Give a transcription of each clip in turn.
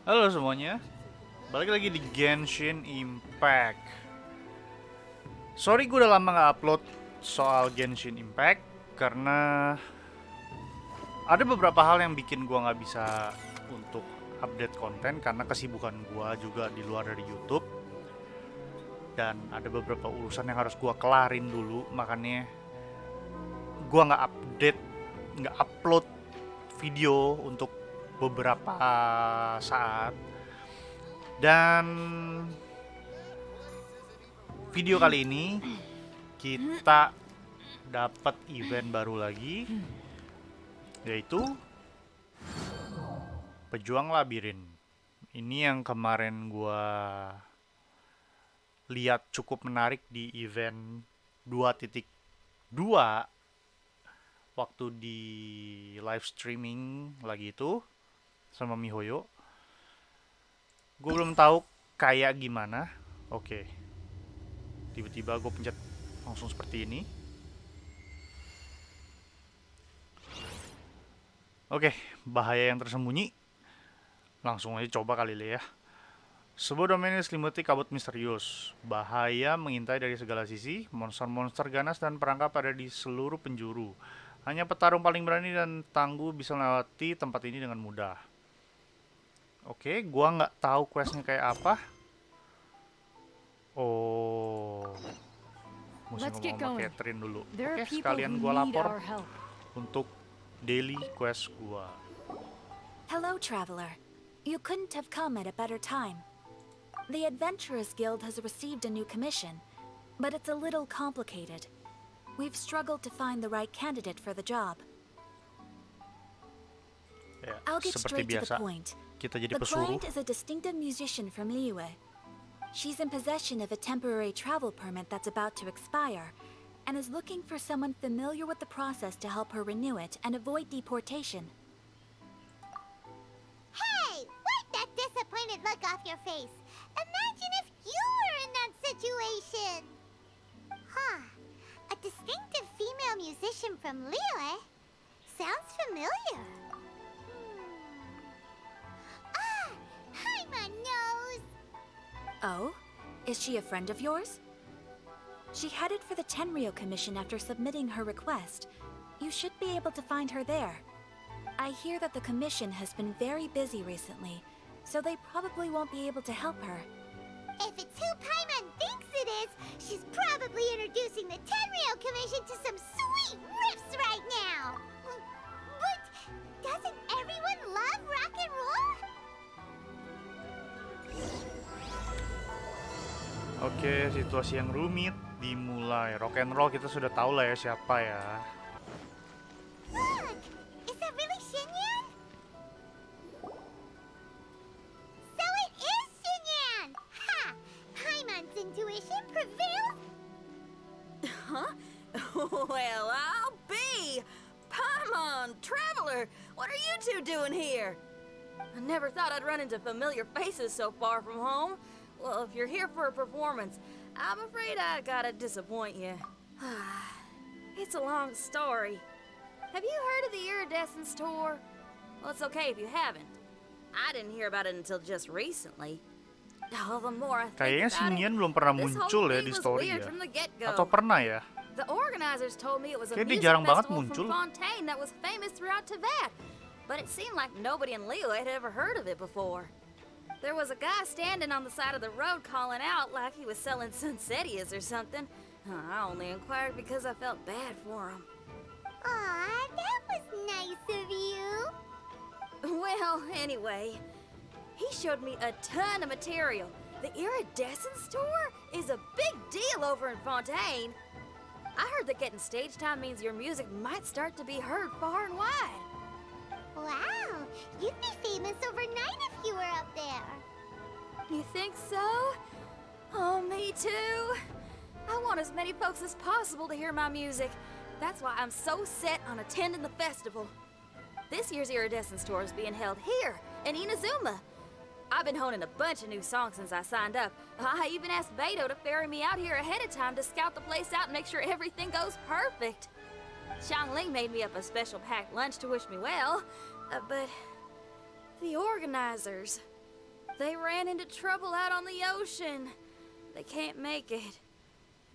Halo semuanya, balik lagi di Genshin Impact. Sorry gue udah lama gak upload soal Genshin Impact karena ada beberapa hal yang bikin gue gak bisa untuk update konten karena kesibukan gue juga di luar dari YouTube dan ada beberapa urusan yang harus gue kelarin dulu, makanya gue gak update, gak upload video untuk beberapa saat. Dan video kali ini kita dapat event baru lagi, yaitu Pejuang Labyrinth. Ini yang kemarin gua lihat cukup menarik di event 2.2 waktu di live streaming lagi itu sama Mihoyo. Gue belum tahu kayak gimana. Oke. Tiba-tiba gue pencet langsung seperti ini. Oke, bahaya yang tersembunyi. Langsung aja coba kali ya. Sebuah domain diselimuti kabut misterius. Bahaya mengintai dari segala sisi. Monster-monster ganas dan perangkap ada di seluruh penjuru. Hanya petarung paling berani dan tangguh bisa melewati tempat ini dengan mudah. Oke, gua nggak tahu questnya kayak apa. Oh, mesti ngomong sama Catherine dulu. Oke, sekalian gua lapor untuk daily quest gua. Hello, traveler. You couldn't have come at a better time. The Adventurers Guild has received a new commission, but it's a little complicated. We've struggled to find the right candidate for the job. Ya, I'll get seperti straight to biasa, the point. kita jadi The pesuruh. client is a distinctive musician from Liyue. She's in possession of a temporary travel permit that's about to expire, and is looking for someone familiar with the process to help her renew it and avoid deportation. Hey! Wipe that disappointed look off your face! Imagine if you were in that situation! Huh. A distinctive female musician from Liyue? Sounds familiar. Ah! Hi, my nose! Oh? Is she a friend of yours? She headed for the Tenryou Commission after submitting her request. You should be able to find her there. I hear that the commission has been very busy recently, so they probably won't be able to help her. If it's who Paimon thinks it is, she's probably introducing the Tenryou Commission to some sweet riffs right now! But doesn't everyone love rock and roll? Oke, situasi yang rumit dimulai. Rock and roll kita sudah tahu lah ya siapa ya. Look! Is that really Xinyan? So it is Xinyan! Ha! Paimon's intuition prevails. Huh? Well, I'll be! Paimon, Traveler, what are you two doing here? I never thought I'd run into familiar faces so far from home. Well, if you're here for a performance, I'm afraid I gotta disappoint you. It's a long story. Have you heard of the Iridescence tour? Well, it's okay if you haven't. I didn't hear about it until just recently. Oh, the more I think Kayaknya about it, Xinyan belum pernah this whole muncul ya thing di was story weird ya. from the get-go. Atau pernah ya? The organizers told me it was a Kayak dia music jarang banget festival muncul. from Fontaine that was famous throughout Tibet. But it seemed like nobody in Liyue had ever heard of it before. There was a guy standing on the side of the road calling out like he was selling Sunsetias or something. I only inquired because I felt bad for him. Aw, that was nice of you. Well, anyway, he showed me a ton of material. The Iridescence tour is a big deal over in Fontaine. I heard that getting stage time means your music might start to be heard far and wide. Wow, you'd be famous overnight if you were up there. You think so? Oh, me too. I want as many folks as possible to hear my music. That's why I'm so set on attending the festival. This year's Iridescence tour is being held here in Inazuma. I've been honing a bunch of new songs since I signed up. I even asked Beto to ferry me out here ahead of time to scout the place out and make sure everything goes perfect. Xiangling made me up a special packed lunch to wish me well, but the organizers, They ran into trouble out on the ocean. They can't make it.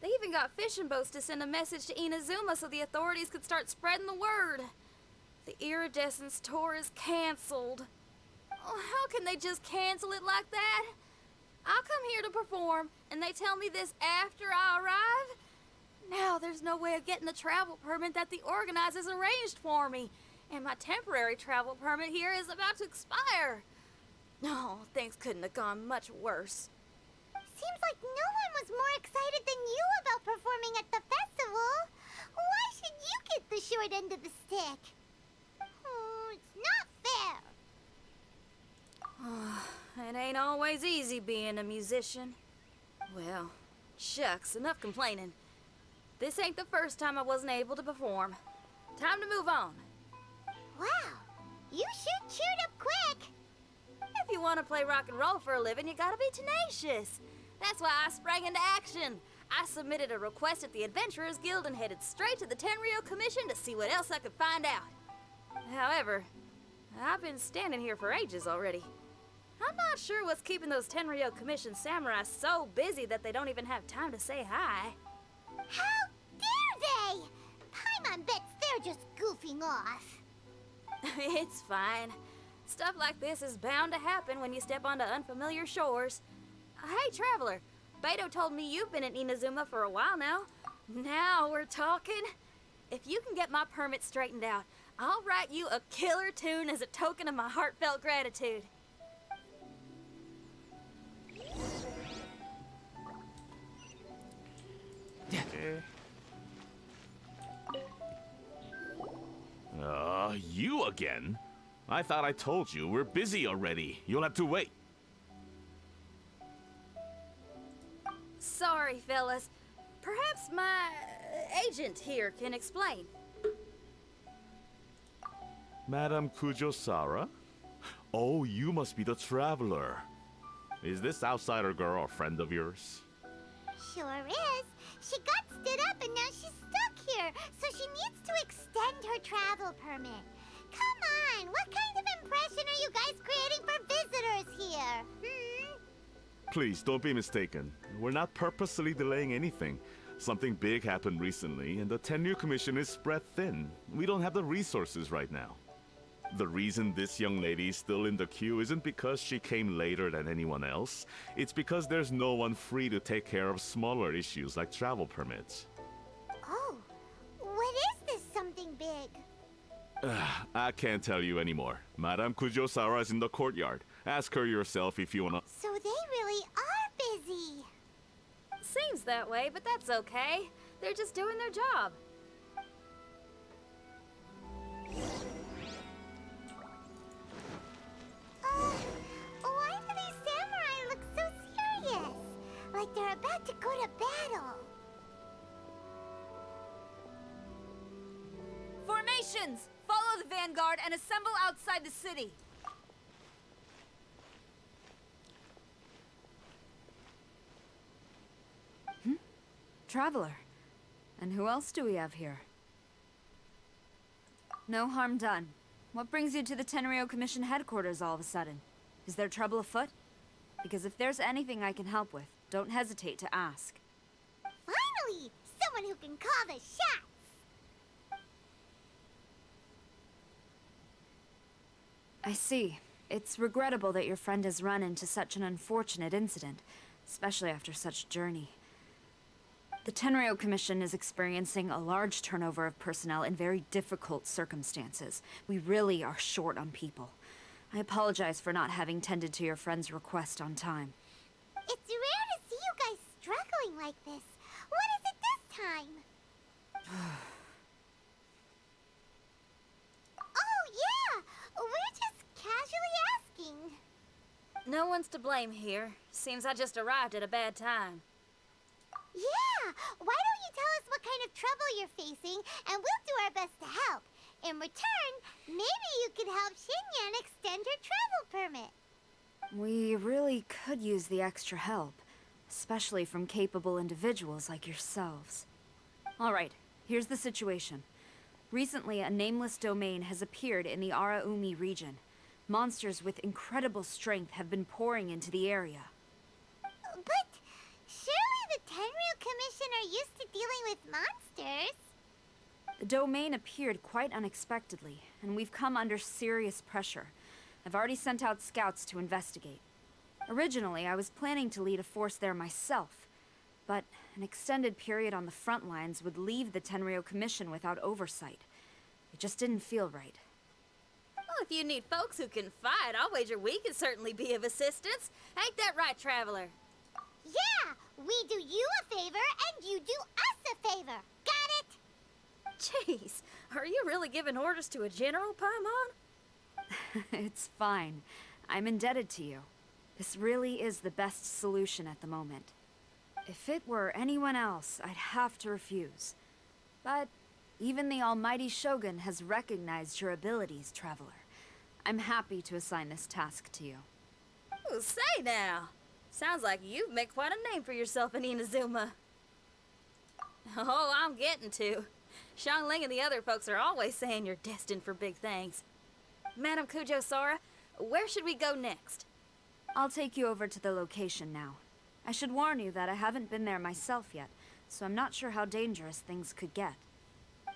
They even got fishing boats to send a message to Inazuma so the authorities could start spreading the word. The Iridescence tour is canceled. Oh, how can they just cancel it like that? I'll come here to perform, and they tell me this after I arrive? Now there's no way of getting the travel permit that the organizers arranged for me, and my temporary travel permit here is about to expire. No, things couldn't have gone much worse. Seems like no one was more excited than you about performing at the festival. Why should you get the short end of the stick? Oh, it's not fair. It ain't always easy being a musician. Well, shucks, enough complaining. This ain't the first time I wasn't able to perform. Time to move on. Wow, you sure cheered up quick. If you want to play rock and roll for a living, you gotta be tenacious. That's why I sprang into action. I submitted a request at the Adventurers Guild and headed straight to the Tenryou Commission to see what else I could find out. However, I've been standing here for ages already. I'm not sure what's keeping those Tenryou Commission samurai so busy that they don't even have time to say hi. How dare they? Paimon bets they're just goofing off. It's fine. Stuff like this is bound to happen when you step onto unfamiliar shores. Hey, Traveler, Beto told me you've been at Inazuma for a while now. Now we're talking. If you can get my permit straightened out, I'll write you a killer tune as a token of my heartfelt gratitude. Okay. You again? I thought I told you we're busy already. You'll have to wait. Sorry, fellas. Perhaps my agent here can explain. Madame Kujo-Sara? Oh, you must be the traveler. Is this outsider girl a friend of yours? Sure is. She got stood up and now she's stuck here, so she needs to extend her travel permit. Come on, what kind of impression are you guys creating for visitors here? Please, don't be mistaken. We're not purposely delaying anything. Something big happened recently, and the Tenryou Commission is spread thin. We don't have the resources right now. The reason this young lady is still in the queue isn't because she came later than anyone else. It's because there's no one free to take care of smaller issues like travel permits. Oh, what is this something big? I can't tell you anymore. Madame Kujo-Sara is in the courtyard. Ask her yourself if you wanna... So they really are busy. Seems that way, but that's okay. They're just doing their job. Why do these samurai look so serious? Like they're about to go to battle. Formations! Follow the vanguard and assemble outside the city. Traveler. And who else do we have here? No harm done. What brings you to the Tenryou Commission headquarters all of a sudden? Is there trouble afoot? Because if there's anything I can help with, don't hesitate to ask. Finally, someone who can call the shots. I see. It's regrettable that your friend has run into such an unfortunate incident, especially after such a journey. The Tenryou Commission is experiencing a large turnover of personnel in very difficult circumstances. We really are short on people. I apologize for not having tended to your friend's request on time. It's rare to see you guys struggling like this. What is it this time? Oh, yeah! We're just casually asking. No one's to blame here. Seems I just arrived at a bad time. Yeah! Why don't you tell us what kind of trouble you're facing, and we'll do our best to help. In return, maybe you could help Xinyan extend her travel permit. We really could use the extra help, especially from capable individuals like yourselves. All right, here's the situation. Recently, a nameless domain has appeared in the Araumi region. Monsters with incredible strength have been pouring into the area. But surely the Tenryou Commission are used to dealing with monsters. The domain appeared quite unexpectedly, and we've come under serious pressure. I've already sent out scouts to investigate. Originally, I was planning to lead a force there myself, but an extended period on the front lines would leave the Tenryou Commission without oversight. It just didn't feel right. Well, if you need folks who can fight, I'll wager we can certainly be of assistance. Ain't that right, Traveler? Yeah, we do you a favor and you do us a favor. Got it? Jeez, are you really giving orders to a general, Paimon? It's fine. I'm indebted to you. This really is the best solution at the moment. If it were anyone else, I'd have to refuse. But even the almighty Shogun has recognized your abilities, Traveler. I'm happy to assign this task to you. Ooh, say now. Sounds like you've made quite a name for yourself in Inazuma. Oh, I'm getting to. Xiangling and the other folks are always saying you're destined for big things. Madam Kujo Sora, where should we go next? I'll take you over to the location now. I should warn you that I haven't been there myself yet, so I'm not sure how dangerous things could get.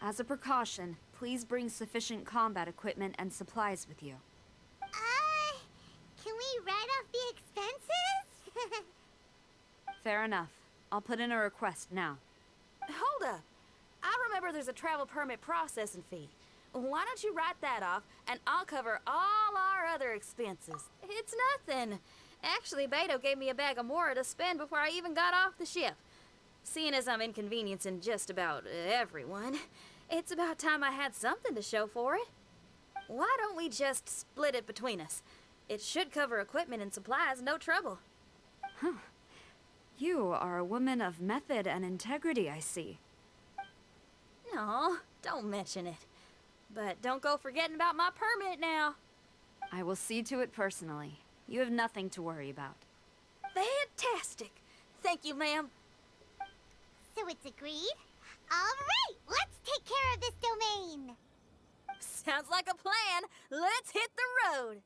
As a precaution, please bring sufficient combat equipment and supplies with you. Can we write off the expenses? Fair enough. I'll put in a request now. Hold up. I remember there's a travel permit processing fee. Why don't you write that off, and I'll cover all our other expenses. It's nothing. Actually, Beto gave me a bag of Mora to spend before I even got off the ship. Seeing as I'm inconveniencing just about everyone, it's about time I had something to show for it. Why don't we just split it between us? It should cover equipment and supplies, no trouble. You are a woman of method and integrity, I see. No, don't mention it. But don't go forgetting about my permit now. I will see to it personally. You have nothing to worry about. Fantastic. Thank you, ma'am. So it's agreed? Alright, let's take care of this domain. Sounds like a plan. Let's hit the road.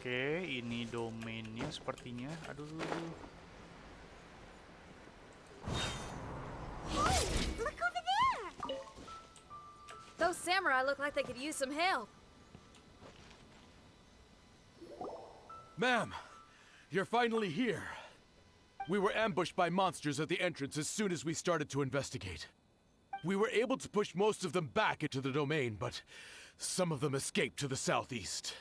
Oke, ini domainnya sepertinya. Aduh. Hey, look over there! Those samurai look like they could use some help. Ma'am, you're finally here. We were ambushed by monsters at the entrance as soon as we started to investigate. We were able to push most of them back into the domain, but some of them escaped to the southeast.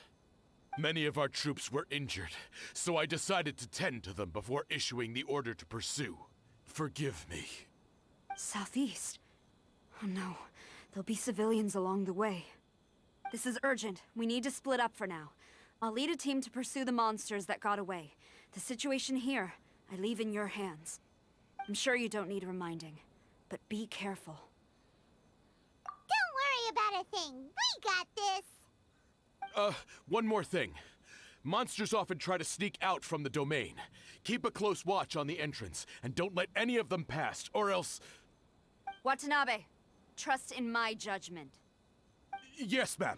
Many of our troops were injured, so I decided to tend to them before issuing the order to pursue. Forgive me. Southeast? Oh no, there'll be civilians along the way. This is urgent. We need to split up for now. I'll lead a team to pursue the monsters that got away. The situation here, I leave in your hands. I'm sure you don't need reminding, but be careful. Don't worry about a thing. We got this. One more thing. Monsters often try to sneak out from the domain. Keep a close watch on the entrance, and don't let any of them pass, or else... Watanabe, trust in my judgment. Yes, ma'am.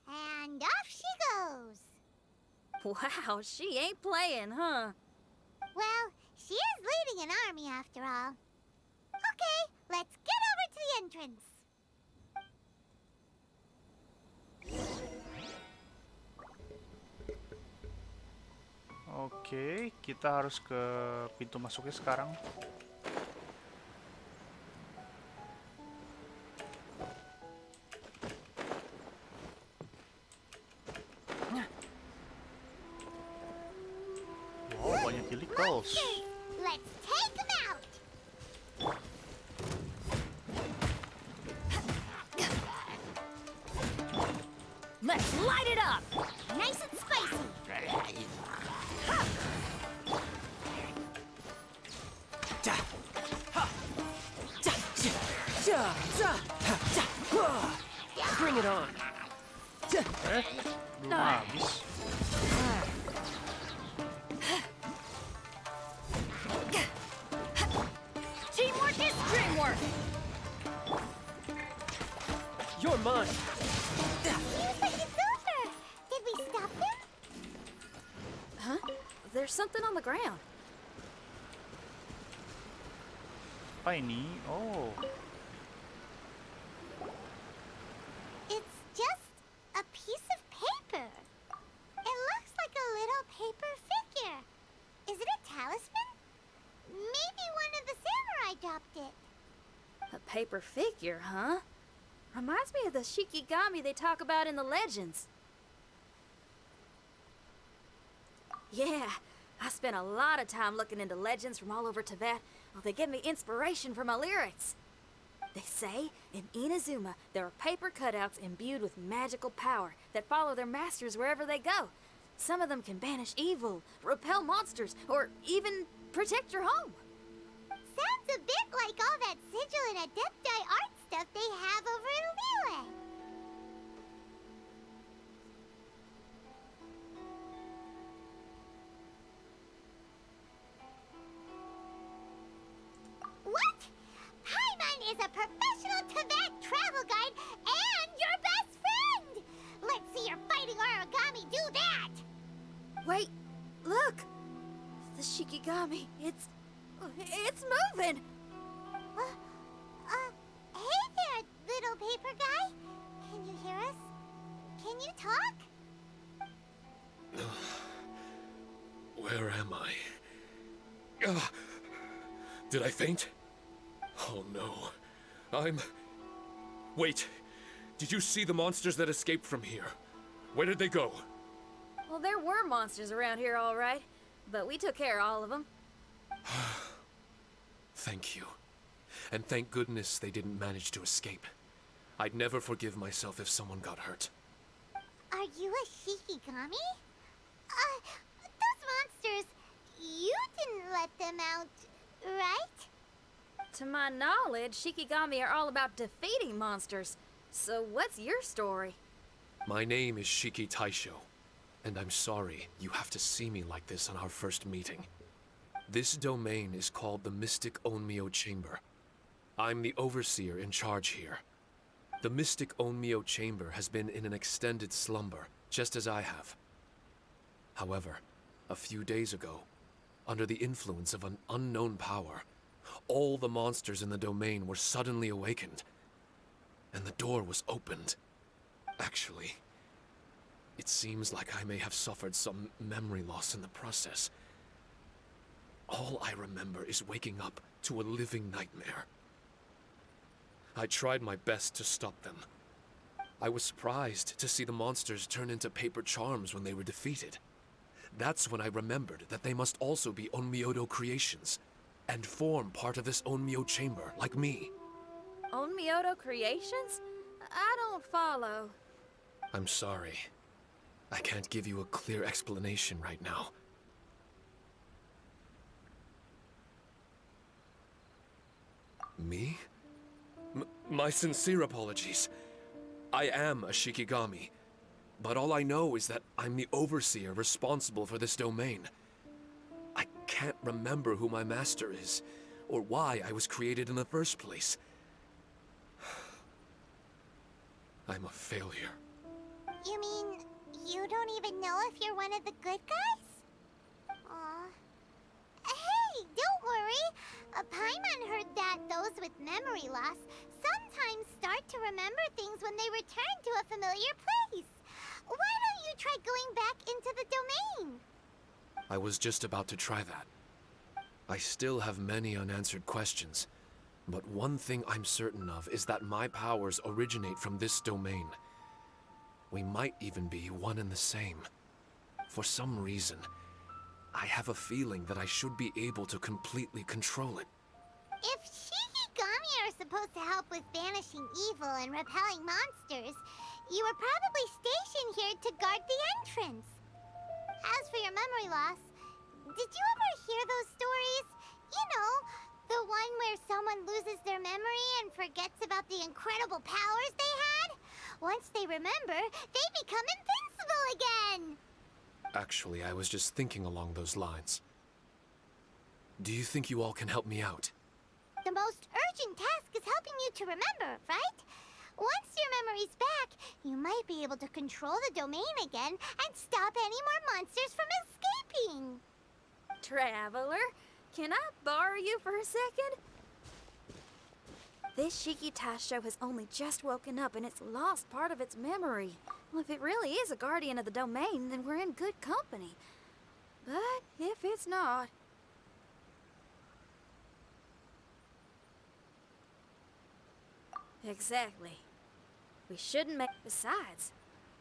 And off she goes. Wow, she ain't playing, huh? Well, she is leading an army after all. Okay, let's get over to the entrance. Oke, kita harus ke pintu masuknya sekarang. Wow, banyak helicals. Let's take them out. Let's light it up! Nice and spicy. Bring it on. Belum habis. Teamwork is dreamwork! You're mine. Seems like it's over. Did we stop them? Huh? There's something on the ground. Apa ini? Oh, It's just a piece of paper. It looks like a little paper figure. Is it a talisman? Maybe one of the samurai dropped it. A paper figure, huh? Reminds me of the Shikigami they talk about in the legends. Yeah, I spent a lot of time looking into legends from all over Tibet. Well, they give me inspiration for my lyrics. They say in Inazuma there are paper cutouts imbued with magical power that follow their masters wherever they go. Some of them can banish evil, repel monsters, or even protect your home. Sounds a bit like all that sigil and adepti art stuff they have over in Liyue. What? Paimon is a professional Tibet travel guide and your best friend! Let's see your fighting origami do that! Wait, look! The Shikigami, it's moving! Hey there, little paper guy. Can you hear us? Can you talk? Where am I? Did I faint? Oh no. Wait. Did you see the monsters that escaped from here? Where did they go? Well, there were monsters around here, all right. But we took care of all of them. Thank you. And thank goodness they didn't manage to escape. I'd never forgive myself if someone got hurt. Are you a Shikigami? Those monsters, you didn't let them out, right? To my knowledge, Shikigami are all about defeating monsters. So what's your story? My name is Shiki Taisho, and I'm sorry you have to see me like this on our first meeting. This domain is called the Mystic Onmyo Chamber. I'm the overseer in charge here. The Mystic Onmyo Chamber has been in an extended slumber, just as I have. However, a few days ago, under the influence of an unknown power, all the monsters in the domain were suddenly awakened, and the door was opened. Actually, it seems like I may have suffered some memory loss in the process. All I remember is waking up to a living nightmare. I tried my best to stop them. I was surprised to see the monsters turn into paper charms when they were defeated. That's when I remembered that they must also be Onmyodo creations, and form part of this Onmyo chamber, like me. Onmyodo creations? I don't follow. I'm sorry. I can't give you a clear explanation right now. Me? My sincere apologies. I am a Shikigami, but all I know is that I'm the overseer responsible for this domain. I can't remember who my master is, or why I was created in the first place. I'm a failure. You mean you don't even know if you're one of the good guys? Aw. Hey, don't worry. Paimon heard that those with memory loss sometimes start to remember things when they return to a familiar place. Why don't you try going back into the domain? I was just about to try that. I still have many unanswered questions, but one thing I'm certain of is that my powers originate from this domain. We might even be one and the same. For some reason, I have a feeling that I should be able to completely control it. If Shikigami are supposed to help with banishing evil and repelling monsters, you were probably stationed entrance. As for your memory loss, did you ever hear those stories? You know, the one where someone loses their memory and forgets about the incredible powers they had? Once they remember, they become invincible again! Actually, I was just thinking along those lines. Do you think you all can help me out? The most urgent task is helping you to remember, right? Once your memory's back, you might be able to control the domain again and stop any more monsters from escaping. Traveler, can I borrow you for a second? This Shiki Taisho has only just woken up and it's lost part of its memory. Well, if it really is a guardian of the domain, then we're in good company. But if it's not... Exactly. We shouldn't make... Besides,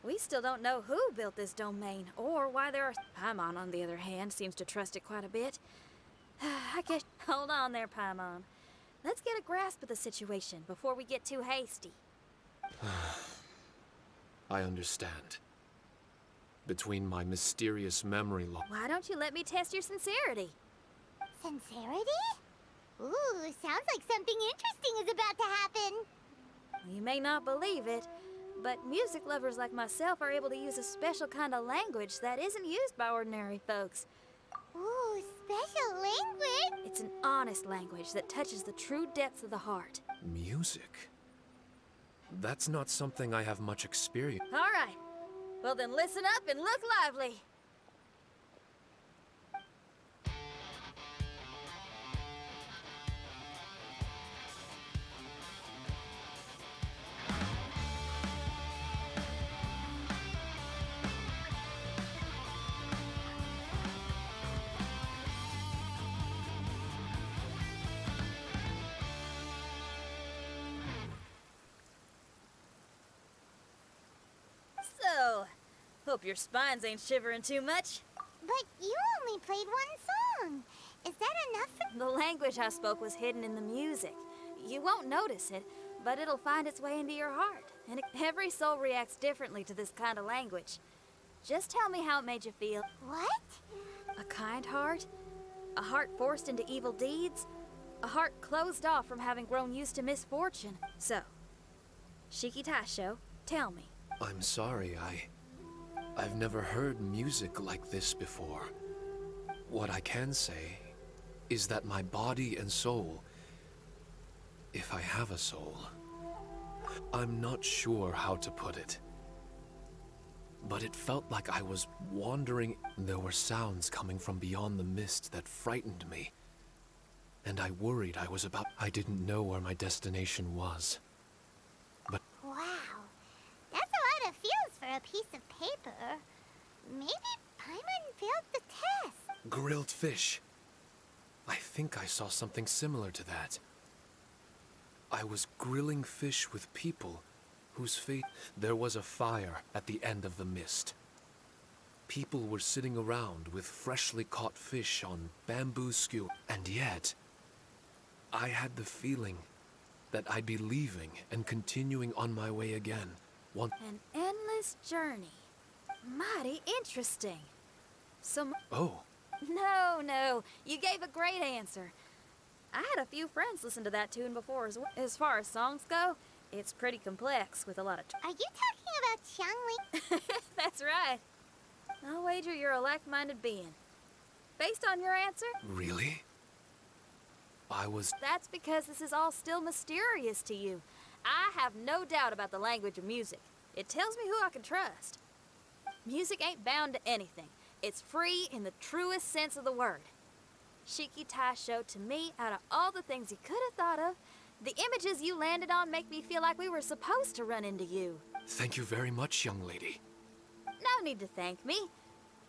we still don't know who built this domain, or why there are... Paimon, on the other hand, seems to trust it quite a bit. I guess... Hold on there, Paimon. Let's get a grasp of the situation before we get too hasty. I understand. Between my mysterious memory loss... Why don't you let me test your sincerity? Sincerity? Ooh, sounds like something interesting is about to happen. You may not believe it, but music lovers like myself are able to use a special kind of language that isn't used by ordinary folks. Ooh, special language? It's an honest language that touches the true depths of the heart. Music? That's not something I have much experience. All right. Well then listen up and look lively. So, hope your spines ain't shivering too much. But you only played one song. Is that enough for... The language I spoke was hidden in the music. You won't notice it, but it'll find its way into your heart. And every soul reacts differently to this kind of language. Just tell me how it made you feel. What? A kind heart? A heart forced into evil deeds? A heart closed off from having grown used to misfortune? So, Shiki Taisho, tell me. I'm sorry, I've never heard music like this before. What I can say is that my body and soul, if I have a soul, I'm not sure how to put it. But it felt like I was wandering. There were sounds coming from beyond the mist that frightened me. And I worried I didn't know where my destination was. But Wow. That's a lot of feels for a piece of paper. Maybe Paimon failed the test. grilled fish. I think I saw something similar to that. I was grilling fish with people whose fate... There was a fire at the end of the mist. People were sitting around with freshly caught fish on bamboo skewer. And yet, I had the feeling that I'd be leaving and continuing on my way again. An endless journey. Mighty interesting. Oh. No, you gave a great answer. I had a few friends listen to that tune before as well. As far as songs go, it's pretty complex with a lot of... Are you talking about Xiangling? That's right. I'll wager you're a like-minded being. Based on your answer? Really? That's because this is all still mysterious to you. I have no doubt about the language of music. It tells me who I can trust. Music ain't bound to anything. It's free in the truest sense of the word. Shiki Taisho, to me, out of all the things you could have thought of, the images you landed on make me feel like we were supposed to run into you. Thank you very much, young lady. No need to thank me.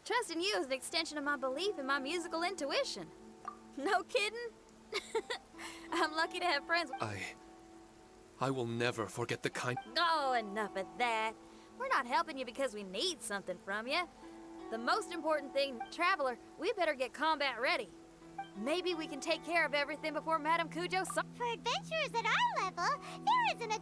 Trusting you is an extension of my belief in my musical intuition. No kidding? I'm lucky to have friends. I will never forget the kind... Oh, enough of that. We're not helping you because we need something from you. The most important thing, Traveler, we better get combat ready. Maybe we can take care of everything before Madame Kujo... For adventurers at our level, there isn't a